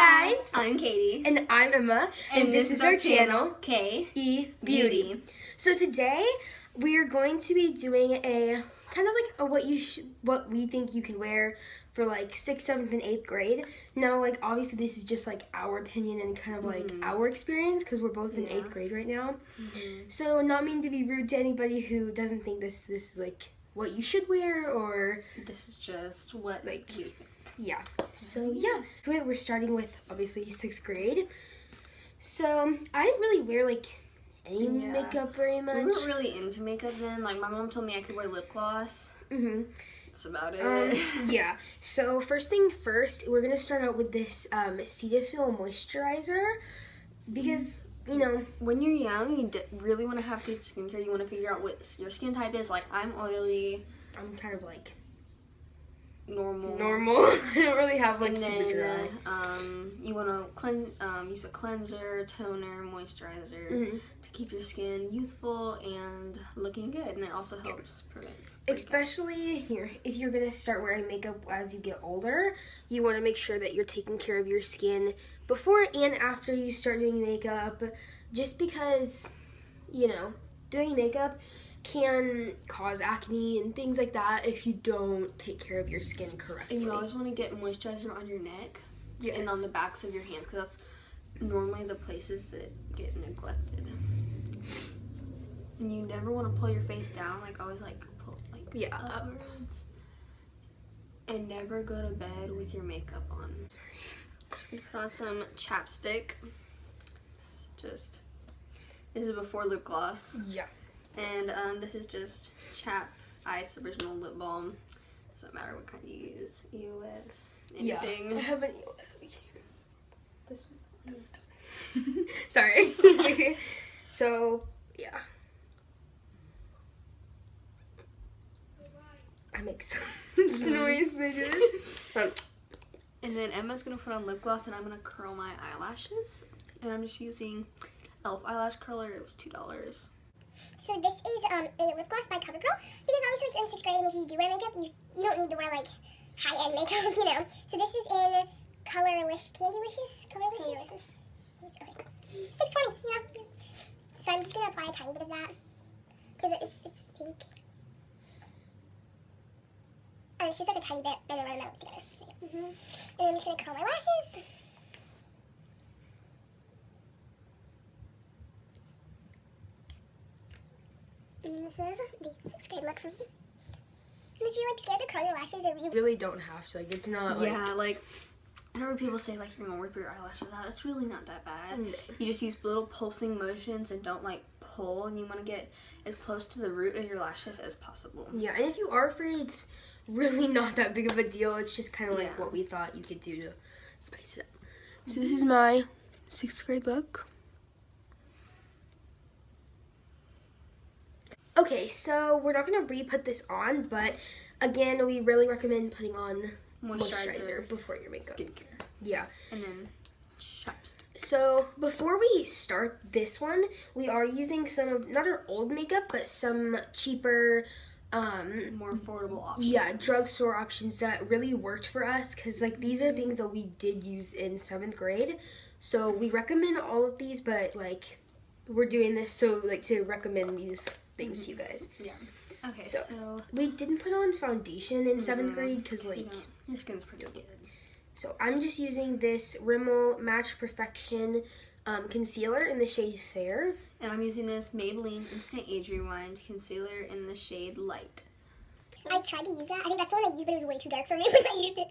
guys! I'm Katie. And I'm Emma. And this is our channel, K E Beauty. So today we are going to be doing a kind of like what we think you can wear for like 6th, 7th, and 8th grade. Now, like obviously this is just like our opinion and kind of like our experience because we're both in 8th grade right now. So not meaning to be rude to anybody who doesn't think this is like what you should wear or This is just what like you think. yeah. So we're starting with obviously 6th grade. So I didn't really wear like any makeup very much. We weren't really into makeup then. Like my mom told me I could wear lip gloss. That's about it. Yeah. So first thing first, we're gonna start out with this Cetaphil moisturizer because you know when you're young, you really want to have good skincare. You want to figure out what your skin type is. Like I'm oily. I'm kind of like normal. I don't really have like and super then, dry. You want to use a cleanser, toner, moisturizer to keep your skin youthful and looking good, and it also helps prevent breakouts. Especially here, if you're gonna start wearing makeup as you get older, you want to make sure that you're taking care of your skin before and after you start doing makeup. Just because, you know, doing makeup can cause acne and things like that if you don't take care of your skin correctly. And you always want to get moisturizer on your neck and on the backs of your hands because that's normally the places that get neglected. And you never want to pull your face down, like always like pull like upwards. And never go to bed with your makeup on. Just gonna put on some chapstick. This is before lip gloss. Yeah. And this is just Chap Ice Original Lip Balm. Doesn't matter what kind you use. EOS, anything. Yeah, I have an EOS. This one. Sorry. So, yeah. I make so much noise, nigga. And then Emma's going to put on lip gloss and I'm going to curl my eyelashes. And I'm just using e.l.f. eyelash curler. It was $2. So this is a lip gloss by CoverGirl, because obviously like, you're in 6th grade and if you do wear makeup, you don't need to wear like high-end makeup, you know. So this is in Colorlicious, Colorlicious? Okay. $6.20, you know. So I'm just going to apply a tiny bit of that, because it's pink. And it's just like a tiny bit, and then run my lips together. And then I'm just going to curl my lashes. And this is the 6th grade look for me. And if you're like scared to curl your lashes, or you really don't have to. Like, it's not like. Yeah, like, whenever people say like you're gonna rip your eyelashes out, it's really not that bad. No. You just use little pulsing motions and don't like pull, and you want to get as close to the root of your lashes as possible. Yeah, and if you are afraid, it's really not that big of a deal. It's just kind of like what we thought you could do to spice it up. So this is my 6th grade look. Okay, so we're not going to re-put this on, but again, we really recommend putting on moisturizer before your makeup. Skincare. Yeah. And then chapstick. So before we start this one, we are using some of, not our old makeup, but some cheaper, more affordable options. Yeah, drugstore options that really worked for us, because like these are things that we did use in 7th grade. So we recommend all of these, but like we're doing this so like to recommend these things to you guys. Yeah. Okay, so we didn't put on foundation in 7th grade because like your skin's pretty good. So I'm just using this Rimmel Match Perfection concealer in the shade Fair. And I'm using this Maybelline Instant Age Rewind concealer in the shade Light. I tried to use that. I think that's the one I used, but it was way too dark for me when I used it.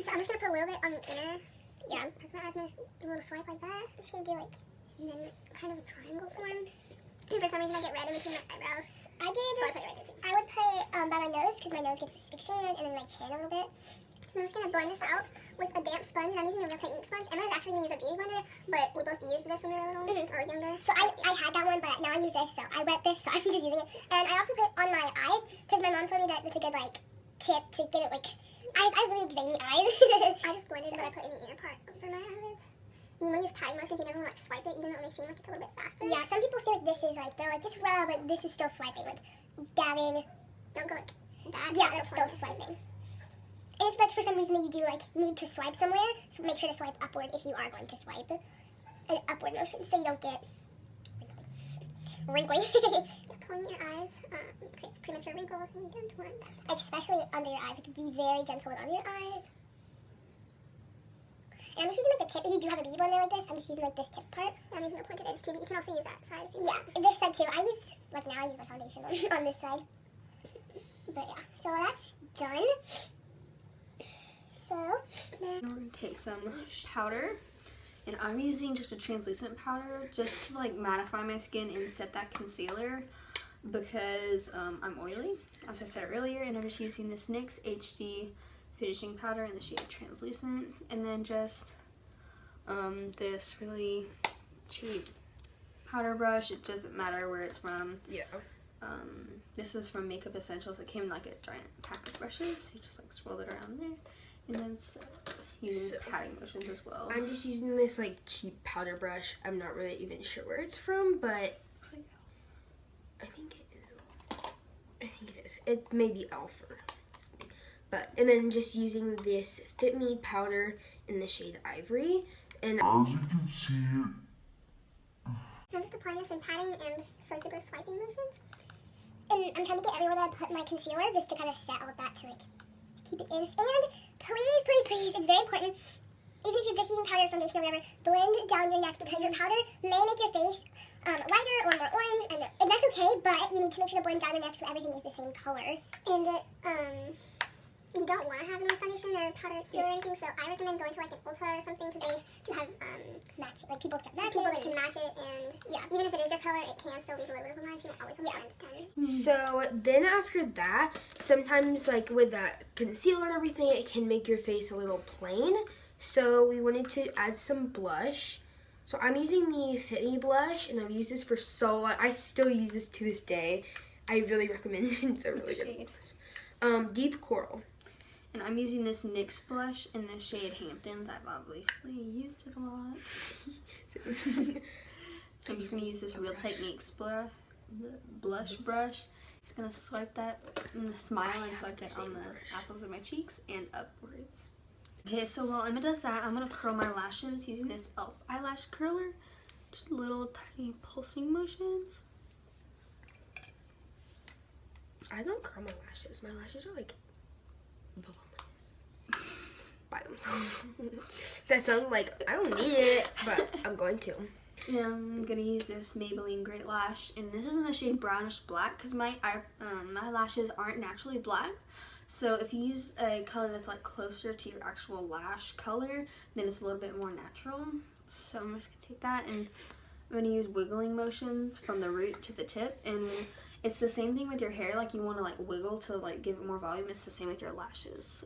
So I'm just gonna put a little bit on the inner. Yeah, that's my eyes. A little swipe like that. I'm just gonna do like, and then kind of a triangle form. And for some reason I get red in between my eyebrows. So I put it right there too. I would put it by my nose because my nose gets extra red, and then my chin a little bit. So I'm just gonna blend this out with a damp sponge, and I'm using a Real Technique sponge. Emma's actually gonna use a beauty blender, but we both used this when we were little or younger. So I had that one, but now I use this, so I wet this, so I'm just using it. And I also put it on my eyes because my mom told me that it's a good like tip to get it like. I have really veiny eyes. I just blended what I put in the inner part over my eyelids. You want to use patting motions, you never want to like swipe it, even though it may seem like it's a little bit faster. Yeah, some people say like this is like, they're like just rub, like this is still swiping, like dabbing. Don't go like that. Yeah, it's still swiping. if like for some reason you do like need to swipe somewhere, so make sure to swipe upward if you are going to swipe. An upward motion so you don't get wrinkly. Pulling your eyes, it's premature wrinkles and you don't want that. Especially under your eyes, like be very gentle with under your eyes. And I'm just using like the tip. If you do have a BB blender like this, I'm just using like this tip part. I'm using the pointed edge too, but you can also use that side. If you want. This side too. I use like now I use my foundation on this side. But yeah, so that's done. So then We're gonna take some powder, and I'm using just a translucent powder just to like mattify my skin and set that concealer because I'm oily, as I said earlier, and I'm just using this NYX HD finishing powder in the shade translucent, and then just this really cheap powder brush. It doesn't matter where it's from. Yeah. This is from Makeup Essentials. It came in like a giant pack of brushes. You just like swirl it around there, and then using patting motions as well. I'm just using this like cheap powder brush. I'm not really even sure where it's from, but Looks like I think it is. I think it is. It may be Alpha. But and then just using this Fit Me powder in the shade Ivory, and As you can see, I'm just applying this and patting and circular swiping motions. And I'm trying to get everywhere that I put my concealer just to kind of set all of that to like keep it in. And please, please, please, it's very important, even if you're just using powder or foundation or whatever, blend down your neck because your powder may make your face lighter or more orange, and that's okay, but you need to make sure to blend down your neck so everything is the same color. And you don't want to have much foundation or powder concealer or anything, so I recommend going to like an Ulta or something because they do have match, like people that can match it, and yeah, even if it is your color, it can still leave a little bit of a line, so you don't always want to blend it down. so then after that, sometimes like with that concealer and everything, it can make your face a little plain. So we wanted to add some blush. So I'm using the Fit Me blush, and I've used this for so long. I still use this to this day. I really recommend it. It's a really good shade. Deep Coral. And I'm using this NYX blush in the shade Hamptons. I've obviously used it a lot. So I'm just going to use this Real Techniques blush brush. Just going to swipe that, I'm going to smile and swipe that on the apples of my cheeks and upwards. Okay, so while Emma does that, I'm going to curl my lashes using this e.l.f. eyelash curler. Just little tiny pulsing motions. I don't curl my lashes. My lashes are like voluminous by themselves. That sounds like I don't need it, but I'm going to. Yeah, I'm gonna use this Maybelline Great Lash, and this is in the shade Brownish Black because my lashes aren't naturally black. So if you use a color that's like closer to your actual lash color, then it's a little bit more natural. So I'm just gonna take that, and I'm gonna use wiggling motions from the root to the tip, and it's the same thing with your hair. Like you want to like wiggle to like give it more volume. It's the same with your lashes.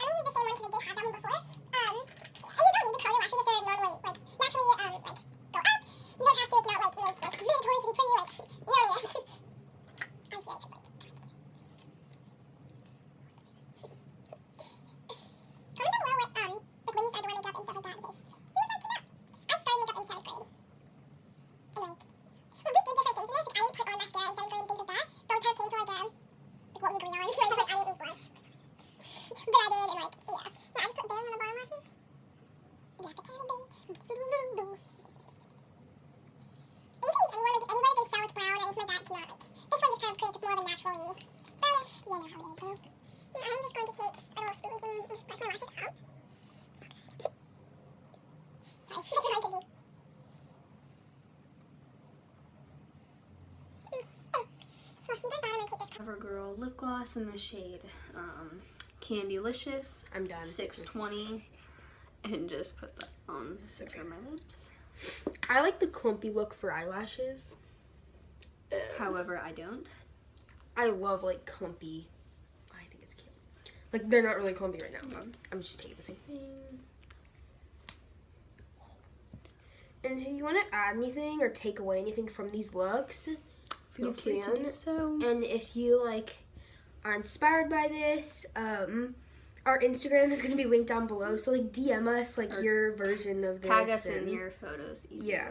I'm gonna use the same one because I did have that one before. And you don't need to curl your lashes if they're normally, like, naturally, like, go up. You don't have to, it's not, like, mandatory to be pretty, like, you know what I mean? I should, like, comment down below what, like, when you started to wear makeup and stuff like that, because we would like to know. I started makeup in 7th grade. And, like, we did different things in this. Like, I didn't put on mascara in 7th grade and things like that. Those kind of came to, like, what we agree on. Like, I didn't use blush. But I did, and like, yeah. Yeah, I just put barely on the bottom lashes. Like a tiny bit. And you can use anywhere, like, anywhere that they start with brown or anything like that. It's not like, this one just kind of creates more of a naturally brownish, you know how it is, bro. And I'm just going to take a little spoolie thingy and just brush my lashes out. Sorry, that's what I can do. So she does that, I'm going to take this. CoverGirl lip gloss in the shade Candylicious. I'm done. 620, and just put that on the center of my lips. I like the clumpy look for eyelashes. However, I don't. I love like clumpy. I think it's cute. Like they're not really clumpy right now. But I'm just taking the same thing. And if you want to add anything or take away anything from these looks, Feel you free can. to do so. And if you like are inspired by this, our Instagram is gonna be linked down below. So like DM us like Or your version of this. Tag us in and- your photos. Either. Yeah.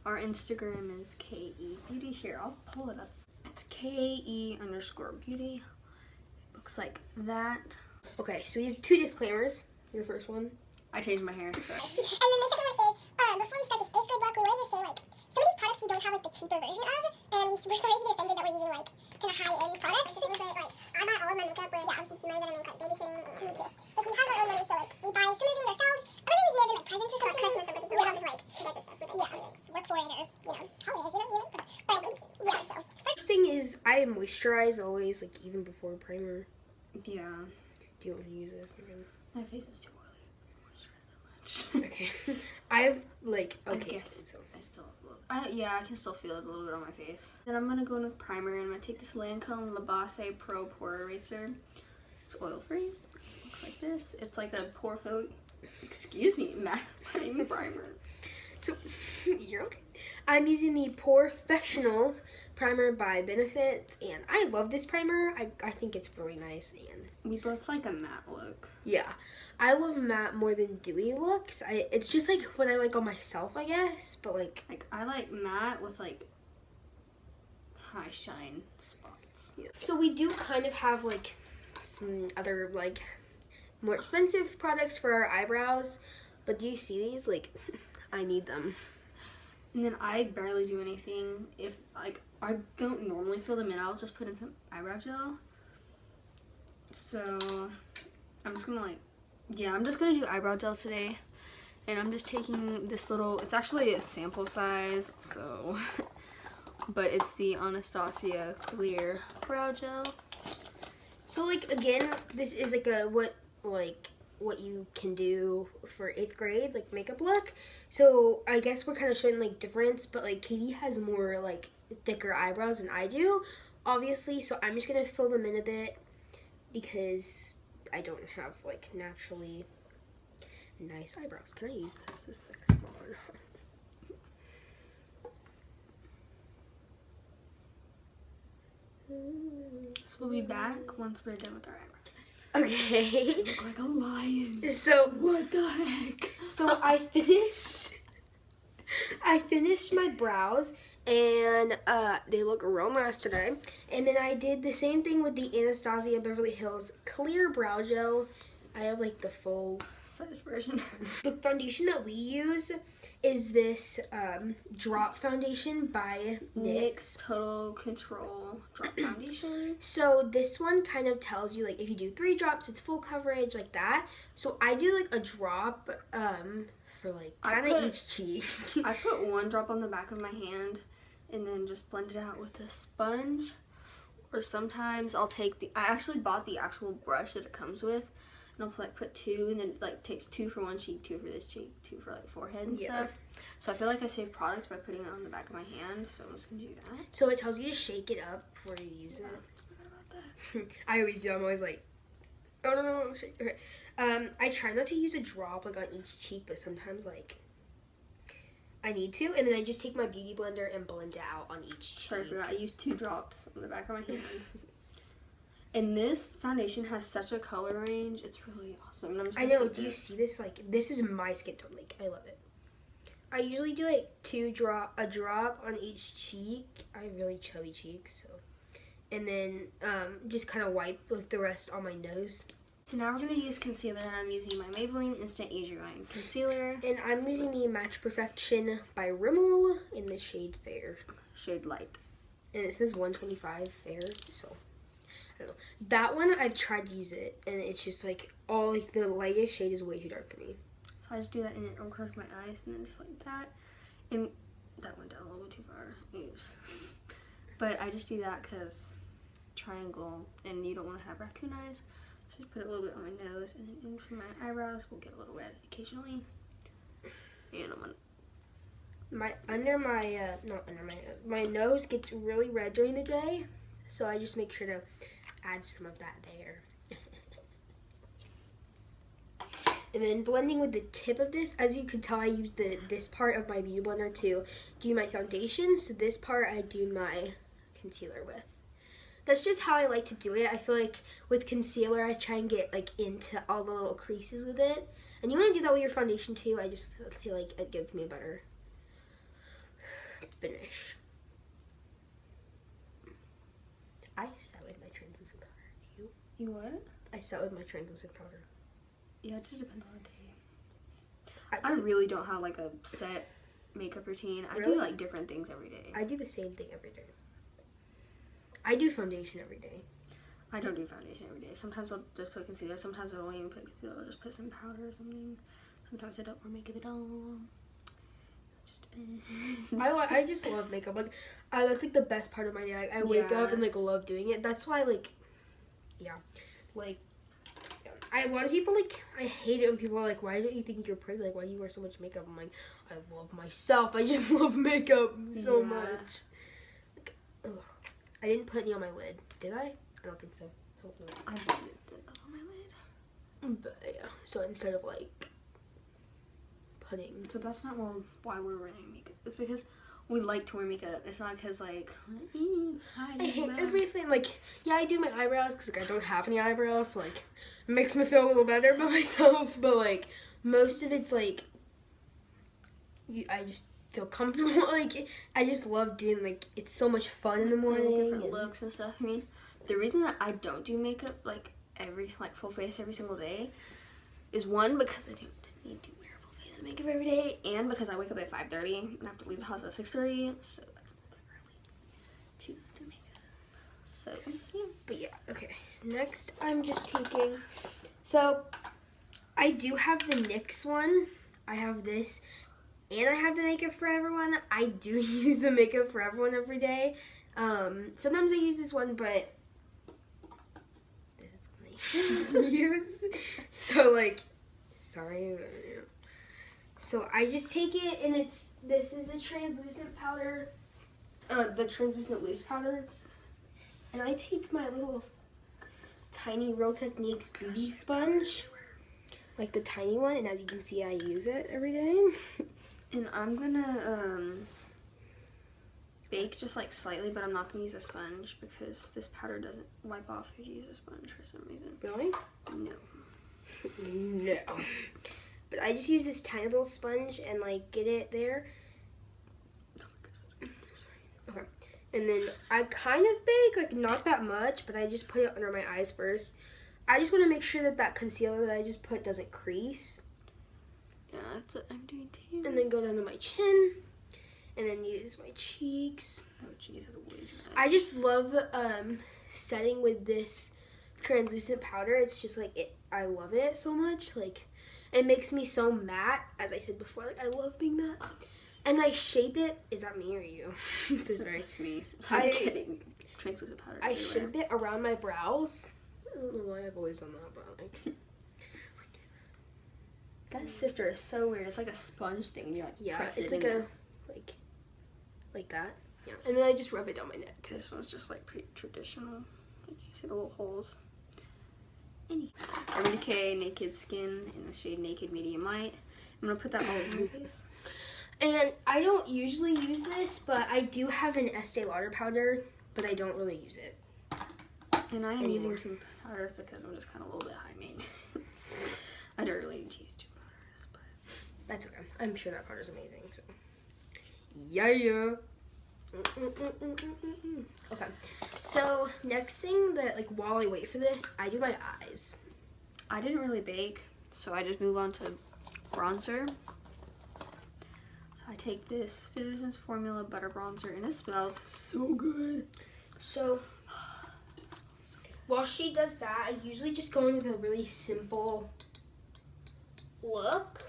Our Instagram is KE Beauty. Here, I'll pull it up. It's KE_beauty. It looks like that. Okay, so we have 2 disclaimers. Your first one. I changed my hair, so. And then the second one is, before we start this 8th grade block, we wanted to say, like, some of these products we don't have, like, the cheaper version of, and we're sorry to get offended that we're using, like, kind of high-end products. But, like, I buy all of my makeup with, money that I make, like, babysitting, and me too. Like, we have our own money, so, like, we buy some of the things ourselves. Other things we have them, like, presents or something, like Christmas or something. We don't just, like, get this stuff. We, like, work for it or, holidays, But, yeah, so. First thing is, I moisturize always, like, even before primer. Yeah. Do you want to use this again? My face is too oily to moisturize that much. Okay. I have, like, okay. I guess I still have a little. Yeah, I can still feel it a little bit on my face. Then I'm gonna go in with primer, and I'm gonna take this Lancome La Base Pro Pore Eraser. It's oil free. Looks like this. It's like a pore fill. Excuse me, mattifying primer. So, you're okay. I'm using the Porefessional primer by Benefit, and I love this primer. I think it's really nice, and We both like a matte look. yeah, I love matte more than dewy looks. It's just like what I like on myself, I guess. But like I like matte with like high shine spots. yeah. So we do kind of have like some other like more expensive products for our eyebrows. But do you see these? Like, I need them. And then I barely do anything. If like I don't normally fill them in, I'll just put in some eyebrow gel. So I'm just gonna I'm just gonna do eyebrow gel today. And I'm just taking this little, it's actually a sample size, so, but it's the Anastasia Clear Brow Gel. So like again, this is like what you can do for 8th grade, like makeup look. So I guess we're kind of showing like difference, but like Katie has more like thicker eyebrows than I do, obviously. So I'm just gonna fill them in a bit because I don't have like naturally nice eyebrows. Can I use this? This is like a small one. So we'll be back once we're done with our eyebrows. Okay. Look like a lion. So What the heck? So I finished my brows, and they look real nice today. And then I did the same thing with the Anastasia Beverly Hills Clear Brow Gel. I have like the full Size version. The foundation that we use is this drop foundation by NYX. Total Control Drop Foundation. So this one kind of tells you like if you do 3 drops, it's full coverage like that. So I do like a drop for like kind of each cheek. I put 1 drop on the back of my hand and then just blend it out with a sponge. Or sometimes I'll take I actually bought the actual brush that it comes with. And I'll like put 2 and then like takes 2 for one cheek, 2 for this cheek, 2 for like forehead and stuff. So I feel like I save product by putting it on the back of my hand. So I'm just gonna do that. So it tells you to shake it up before you use it. I always do. I'm always like, oh no, shake. Okay. I try not to use a drop like on each cheek, but sometimes like I need to, and then I just take my beauty blender and blend it out on each cheek. Sorry, I forgot. I used 2 drops on the back of my hand. And this foundation has such a color range. It's really awesome. And I'm just I know. Do you see this? Like, this is my skin tone. Like, I love it. I usually do like a drop on each cheek. I have really chubby cheeks, so. And then just kind of wipe with the rest on my nose. So now we're gonna use concealer, and I'm using my Maybelline Instant Age Rewind concealer. And I'm using the Match Perfection by Rimmel in the shade Fair. Shade Light. And it says 125 Fair, so. I don't know. That one, I've tried to use it, and it's just like all like the lightest shade is way too dark for me. So I just do that and then across my eyes, and then just like that. And that went down a little bit too far. Oops. But I just do that because triangle, and you don't want to have raccoon eyes. So just put a little bit on my nose, and then in for my eyebrows will get a little red occasionally. And I'm gonna. My nose gets really red during the day, so I just make sure to add some of that there. And then blending with the tip of this, as you can tell, I use this part of my beauty blender to do my foundation. So this part I do my concealer with. That's just how I like to do it. I feel like with concealer, I try and get like into all the little creases with it. And you want to do that with your foundation too. I just feel like it gives me a better finish. I sat with my translucent powder. You what? I set with my translucent powder. Yeah, it just depends on the day. I really don't have like a set makeup routine. I do like different things every day. I do the same thing every day. I do foundation every day. I don't do foundation every day. Sometimes I'll just put concealer. Sometimes I don't even put concealer. I'll just put some powder or something. Sometimes I don't wear makeup at all. It just depends. I just love makeup. Like, that's like the best part of my day. Like, I wake up and like love doing it. That's why like, yeah, like. A lot of people, like, I hate it when people are like, why don't you think you're pretty? Like, why do you wear so much makeup? I'm like, I love myself. I just love makeup so much. Like, ugh. I didn't put any on my lid. Did I? I don't think so. I did it on my lid. But, yeah. So, instead of, like, putting... So, that's not why we're wearing makeup. It's because we like to wear makeup. It's not because, like, I hate everything. Like, yeah, I do my eyebrows because, like, I don't have any eyebrows. So, like, it makes me feel a little better about myself. But, like, most of it's, like, I just feel comfortable. Like, I just love doing, like, it's so much fun in the morning. Different looks and stuff. I mean, the reason that I don't do makeup, like, full face every single day is, one, because I don't need to wear full face makeup every day, and because I wake up at 5:30 and I have to leave the house at 6:30, so that's a little bit early to do makeup. So, yeah. But yeah, okay. Next, I'm just taking, so I do have the NYX one. I have this, and I have the Makeup Forever one. I do use the Makeup Forever one every day. Sometimes I use this one, but this is my use. So, like, sorry. So I just take it, and this is the translucent powder, the translucent loose powder. And I take my little tiny Real Techniques beauty sponge, like the tiny one, and as you can see, I use it every day. And I'm gonna bake just like slightly, but I'm not gonna use a sponge because this powder doesn't wipe off if you use a sponge for some reason. Really? No. No. But I just use this tiny little sponge and like get it there. Okay. And then I kind of bake, like not that much, but I just put it under my eyes first. I just want to make sure that that concealer that I just put doesn't crease. Yeah, that's what I'm doing too. And then go down to my chin. And then use my cheeks. Oh, jeez, that's way too much. I just love setting with this translucent powder. It's just like, I love it so much. Like, it makes me so matte. As I said before, like, I love being matte. And I shape it. Is that me or you? I'm so sorry. It's me. I'm kidding. Translucent powder. I shape it around my brows. I don't know why I've always done that, but like. That sifter is so weird. It's like a sponge thing. You like press it's it like in like that. Yeah, and then I just rub it down my neck. This one's just like pretty traditional. Like you see the little holes. Urban Decay Naked Skin in the shade Naked Medium Light. I'm gonna put that all over my face. And I don't usually use this, but I do have an Estee Lauder powder, but I don't really use it. And I am using two powders because I'm just kind of a little bit high maintenance. I don't really need to use two powders, but that's okay. I'm sure that powder's amazing. So, yeah. Okay. So next thing that like while I wait for this, I do my eyes. I didn't really bake, so I just move on to bronzer. So I take this Physicians Formula Butter Bronzer, and it smells so good. So while she does that, I usually just go in with a really simple look.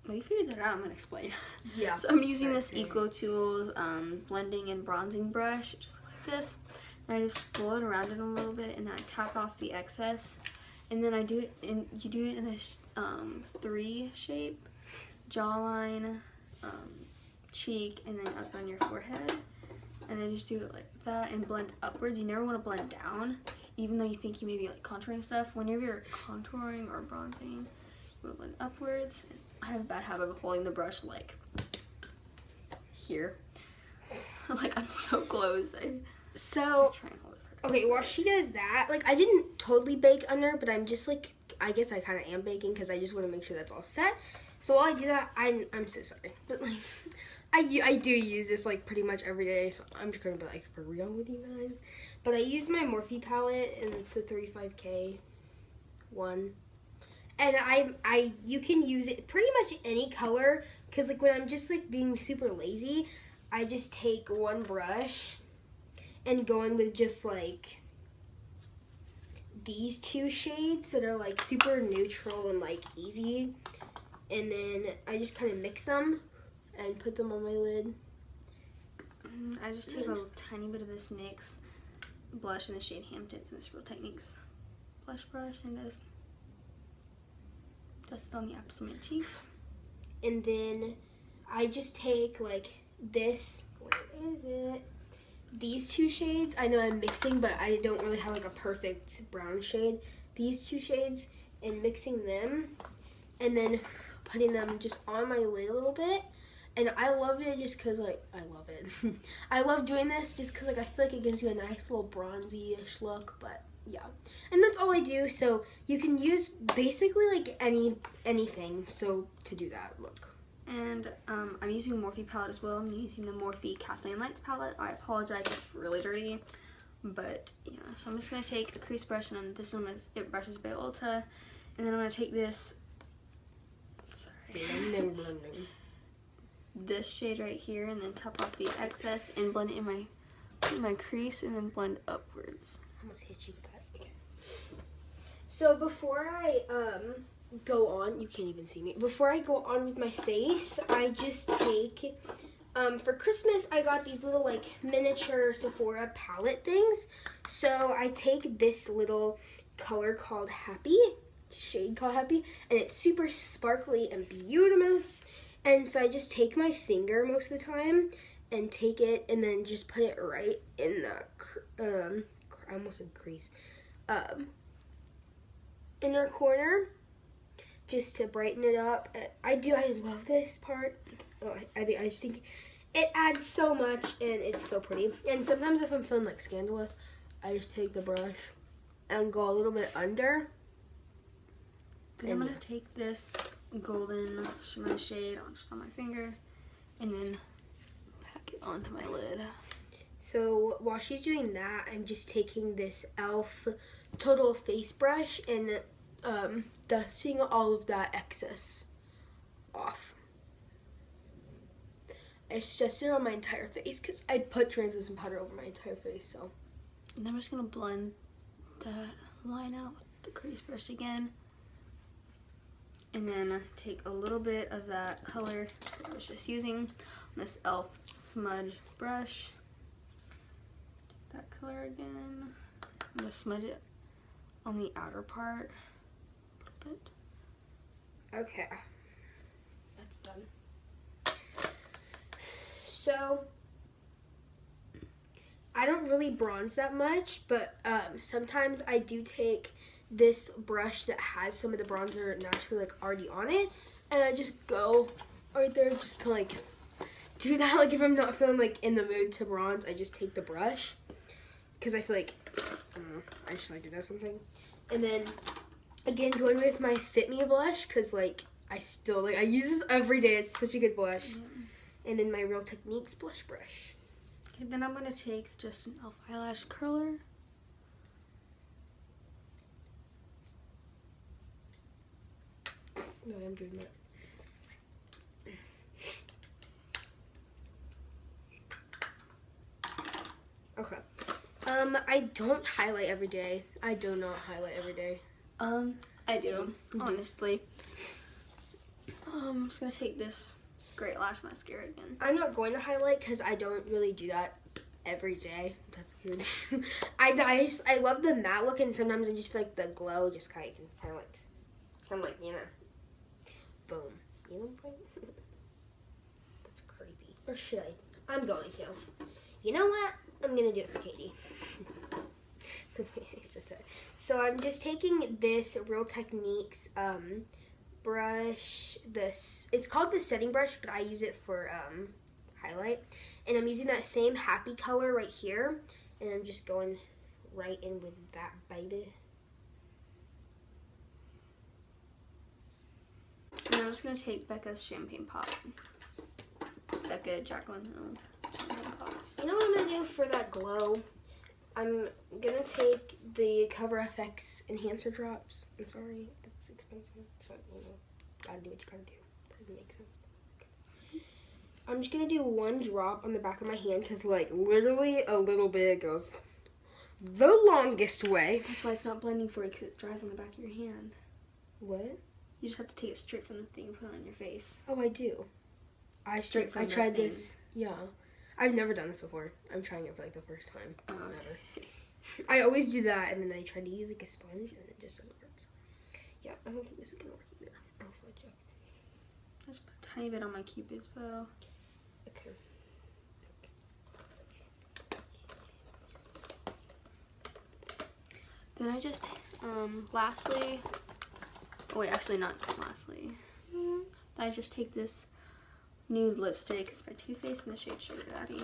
Well, you figured that out. I'm going to explain. Yeah. So I'm using this EcoTools blending and bronzing brush. It just looks like this. And I just roll it around it a little bit, and then I tap off the excess. And then I do it, and you do it in this 3 shape. Jawline, cheek, and then up on your forehead. And I just do it like that and blend upwards. You never want to blend down, even though you think you may be like contouring stuff. Whenever you're contouring or bronzing, you want to blend upwards. I have a bad habit of holding the brush like here. Like I'm so close. So, okay, while she does that, like I didn't totally bake under, but I'm just like, I guess I kind of am baking because I just want to make sure that's all set. So while I do that, I'm so sorry, but like I do use this like pretty much every day, so I'm just gonna be like for real with you guys. But I use my Morphe palette, and it's the 35K one. And you can use it pretty much any color, because like when I'm just like being super lazy, I just take one brush and go in with just like these two shades that are like super neutral and like easy, and then I just kind of mix them and put them on my lid. I just take a tiny bit of this NYX blush in the shade Hamptons and this Real Techniques blush brush, and just dust it on the apps of my cheeks. And then I just take like this, where is it? These two shades. I know I'm mixing, but I don't really have like a perfect brown shade. These two shades, and mixing them, and then putting them just on my lid a little bit. And I love it just because, like, I love it. I love doing this just because, like, I feel like it gives you a nice little bronzy-ish look, but yeah. And that's all I do, so you can use basically, like, anything, so to do that look. And I'm using a Morphe palette as well. I'm using the Morphe Kathleen Lights palette. I apologize, it's really dirty, but yeah. So I'm just going to take a crease brush, and this one is It Brushes by Ulta, and then I'm going to take this, this shade right here, and then top off the excess and blend it in my crease, and then blend upwards. I almost hit you with that. Okay. So before I go on, you can't even see me. Before I go on with my face, I just take for Christmas I got these little like miniature Sephora palette things. So I take this little color called Happy, shade called Happy, and it's super sparkly and beautiful. And so I just take my finger most of the time and take it and then just put it right in the, I almost said crease, inner corner, just to brighten it up. I love this part. Oh, I just think it adds so much, and it's so pretty. And sometimes if I'm feeling like scandalous, I just take the brush and go a little bit under. Then I'm going to take this golden shimmer shade just on my finger and then pack it onto my lid. So while she's doing that, I'm just taking this e.l.f. Total Face Brush and dusting all of that excess off. I just dusted it on my entire face because I put translucent powder over my entire face. So, and then I'm just going to blend that line out with the crease brush again. And then take a little bit of that color I was just using on this e.l.f. smudge brush. That color again. I'm going to smudge it on the outer part a little bit. Okay. That's done. So, I don't really bronze that much, but sometimes I do take this brush that has some of the bronzer naturally like already on it, and I just go right there just to like do that. Like if I'm not feeling like in the mood to bronze, I just take the brush because I feel like, I don't know, I just feel like it does something. And then again, going with my Fit Me blush because like I still like, I use this every day. It's such a good blush. And then my Real Techniques blush brush. Okay, then I'm gonna take just an e.l.f. eyelash curler. No, I'm doing that. Okay. I don't highlight every day. I do not highlight every day. I do, honestly. I'm just gonna take this Great Lash Mascara again. I'm not going to highlight because I don't really do that every day. That's weird. I love the matte look, and sometimes I just feel like the glow just kind of like, you know. Boom. You know what I'm saying? That's creepy. Or should I? I'm going to. You know what? I'm going to do it for Katie. So I'm just taking this Real Techniques brush. It's called the setting brush, but I use it for highlight. And I'm using that same Happy color right here. And I'm just going right in with that baby. And I'm just going to take Becca's Champagne Pop. Becca Jaclyn Hill Champagne Pop. You know what I'm going to do for that glow? I'm gonna take the Cover FX enhancer drops. I'm sorry, that's expensive, but you know, gotta do what you gotta do. Doesn't make sense. I'm just gonna do one drop on the back of my hand because, like, literally a little bit goes the longest way. That's why it's not blending for you, because it dries on the back of your hand. What? You just have to take it straight from the thing and put it on your face. Oh, I do. I tried this. Yeah. I've never done this before. I'm trying it for like the first time. Oh, Never. I always do that, and then I try to use like a sponge, and it just doesn't work. So, yeah, I don't think this is gonna work either. Oh, fudge. I just put a tiny bit on my Cupid's bow. Okay. Then I just, lastly, oh wait, actually not lastly. I just take this nude lipstick. It's by Too Faced in the shade Sugar Daddy.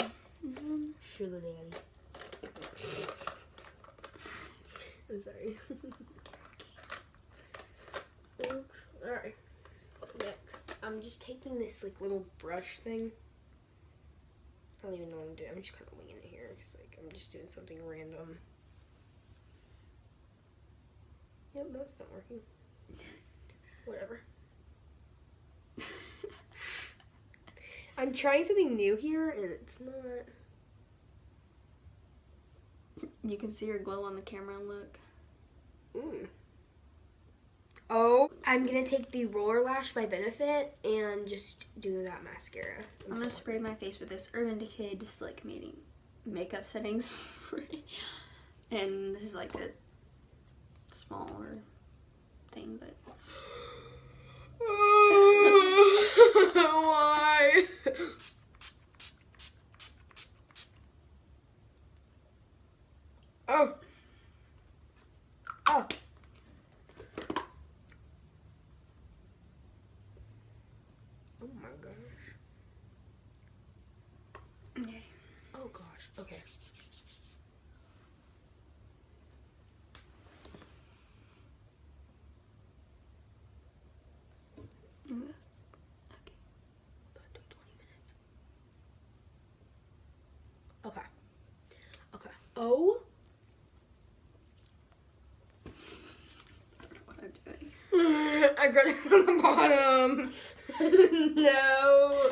Sugar Daddy. I'm sorry. Alright. Next, I'm just taking this like little brush thing. I don't even know what I'm doing. I'm just kind of winging it here because like I'm just doing something random. Yep, that's not working. Whatever. I'm trying something new here and it's not. You can see your glow on the camera, look. Oh, I'm gonna take the Roller Lash by Benefit and just do that mascara. I'm gonna spray my face with this Urban Decay Slick makeup setting spray. And this is like a smaller thing, but why? Oh. Oh. Oh my gosh. okay. Oh gosh. Okay. Okay. Okay. Oh. What I'm doing. I got it from the bottom. No.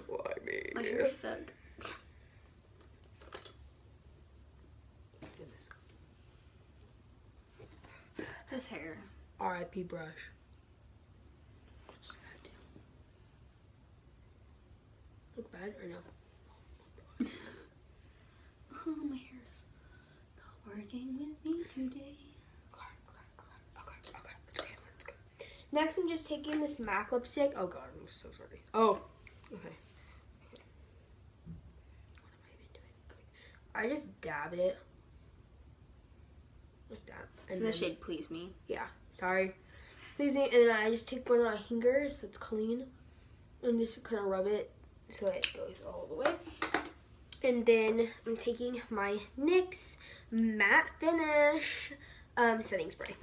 Why me? My hair's stuck. This hair. R.I.P. brush. Look bad or no? Oh, my hair is not working with me today. Okay. Let's go. Next, I'm just taking this MAC lipstick. Oh god, I'm so sorry. Oh, okay. What am I even doing? Okay. I just dab it like that. And the shade Please Me. Yeah, sorry. And then I just take one of my fingers that's clean and just kind of rub it so it goes all the way. And then I'm taking my NYX Matte Finish setting spray.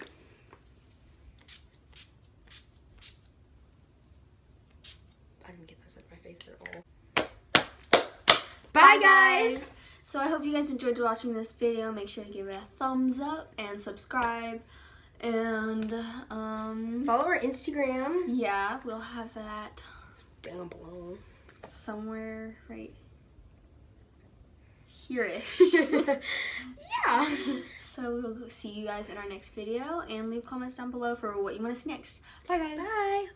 I didn't get this in my face at all. Bye guys! So I hope you guys enjoyed watching this video. Make sure to give it a thumbs up and subscribe. And Follow our Instagram. yeah, we'll have that Down below. somewhere right here-ish. Yeah. So we'll see you guys in our next video, and leave comments down below for what you want to see next. Bye guys. Bye.